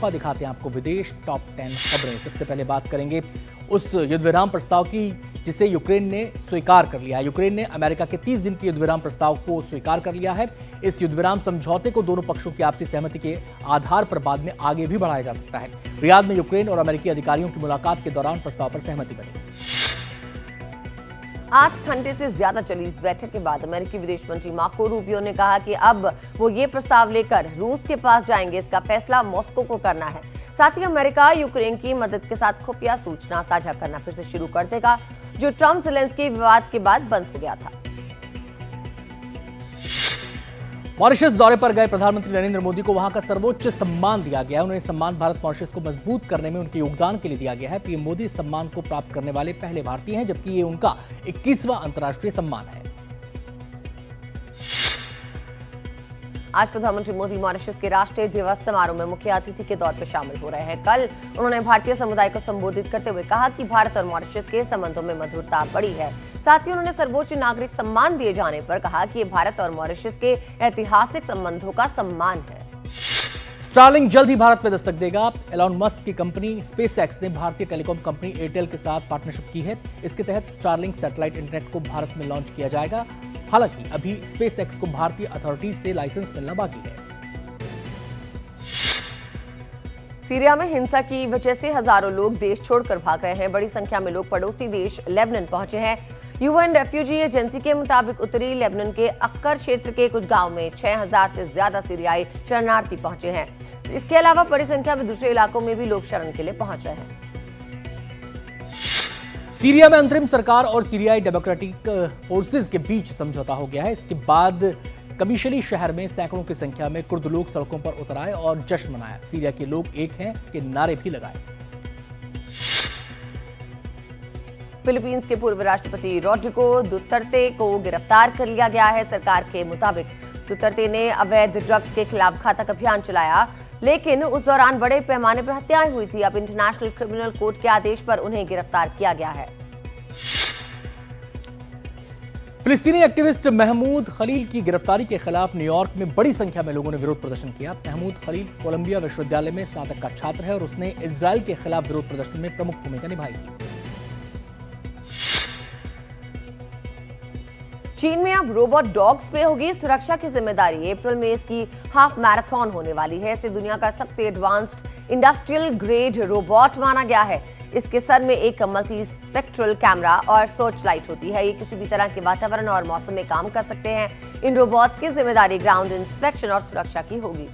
दिखाते हैं आपको विदेश टॉप 10 खबरें। सबसे पहले बात करेंगे उस युद्ध विराम प्रस्ताव की जिसे यूक्रेन ने स्वीकार कर लिया है। यूक्रेन ने अमेरिका के 30 दिन के युद्ध विराम प्रस्ताव को स्वीकार कर लिया है। इस युद्ध विराम समझौते को दोनों पक्षों की आपसी सहमति के आधार पर बाद में आगे भी बढ़ाया जा सकता है। रियाद में यूक्रेन और अमेरिकी अधिकारियों की मुलाकात के दौरान प्रस्ताव पर सहमति बनी। 8 घंटे से ज्यादा चली इस बैठक के बाद अमेरिकी विदेश मंत्री मार्को रूबियो ने कहा कि अब वो ये प्रस्ताव लेकर रूस के पास जाएंगे। इसका फैसला मॉस्को को करना है। साथ ही अमेरिका यूक्रेन की मदद के साथ खुफिया सूचना साझा करना फिर से शुरू कर देगा, जो ट्रंप ज़ेलेंस्की विवाद के बाद बंद हो गया था। मॉरिशस दौरे पर गए प्रधानमंत्री नरेंद्र मोदी को वहां का सर्वोच्च सम्मान दिया गया है। उन्हें सम्मान भारत मॉरिशस को मजबूत करने में उनके योगदान के लिए दिया गया है। पीएम मोदी इस सम्मान को प्राप्त करने वाले पहले भारतीय हैं, जबकि ये उनका 21वां अंतर्राष्ट्रीय सम्मान है। आज प्रधानमंत्री मोदी मॉरिशस के राष्ट्रीय दिवस समारोह में मुख्य अतिथि के तौर पर शामिल हो रहे हैं। कल उन्होंने भारतीय समुदाय को संबोधित करते हुए कहा कि भारत और मॉरिशस के संबंधों में मधुरता बढ़ी है। साथ ही उन्होंने सर्वोच्च नागरिक सम्मान दिए जाने पर कहा कि ये भारत और मॉरिशस के ऐतिहासिक संबंधों का सम्मान है। स्टारलिंक जल्द ही भारत में दस्तक देगा। एलॉन मस्क की कंपनी स्पेसएक्स ने भारतीय टेलीकॉम कंपनी एयरटेल के साथ पार्टनरशिप की है। इसके तहत स्टारलिंक सैटेलाइट इंटरनेट को भारत में लॉन्च किया जाएगा। हालांकि अभी स्पेसएक्स को भारतीय अथॉरिटीज से लाइसेंस मिलना बाकी है। सीरिया में हिंसा की वजह से हजारों लोग देश छोड़कर भाग गए हैं। बड़ी संख्या में लोग पड़ोसी देश लेबनान पहुंचे हैं। यूएन रेफ्यूजी एजेंसी के मुताबिक उत्तरी लेबनान के अक्कर क्षेत्र के कुछ गांव में 6000 से ज्यादा सीरियाई शरणार्थी पहुंचे हैं। इसके अलावा बड़ी संख्या में दूसरे इलाकों में भी लोग शरण के लिए पहुंच रहे हैं। सीरिया में अंतरिम सरकार और सीरियाई डेमोक्रेटिक फोर्सेस के बीच समझौता हो गया है। इसके बाद कमिशली शहर में सैकड़ों की संख्या में कुर्द लोग सड़कों पर उतर आए और जश्न मनाया। सीरिया के लोग एक हैं के नारे भी लगाए। फिलीपींस के पूर्व राष्ट्रपति रोड्रिगो दुतर्ते को गिरफ्तार कर लिया गया है। सरकार के मुताबिक दुतर्ते ने अवैध ड्रग्स के खिलाफ घातक अभियान चलाया, लेकिन उस दौरान बड़े पैमाने पर हत्याएं हुई थी। अब इंटरनेशनल क्रिमिनल कोर्ट के आदेश पर उन्हें गिरफ्तार किया गया है। फिलिस्तीनी एक्टिविस्ट महमूद खलील की गिरफ्तारी के खिलाफ न्यूयॉर्क में बड़ी संख्या में लोगों ने विरोध प्रदर्शन किया। महमूद खलील कोलंबिया विश्वविद्यालय में स्नातक का छात्र है और उसने इजरायल के खिलाफ विरोध प्रदर्शन में प्रमुख भूमिका निभाई थी। चीन में अब रोबोट डॉग्स पे होगी सुरक्षा की जिम्मेदारी। अप्रैल में इसकी हाफ मैराथन होने वाली है। इसे दुनिया का सबसे एडवांस्ड इंडस्ट्रियल ग्रेड रोबोट माना गया है। इसके सर में एक मल्टी स्पेक्ट्रल कैमरा और सर्च लाइट होती है। ये किसी भी तरह के वातावरण और मौसम में काम कर सकते हैं। इन रोबोट्स की जिम्मेदारी ग्राउंड इंस्पेक्शन और सुरक्षा की होगी।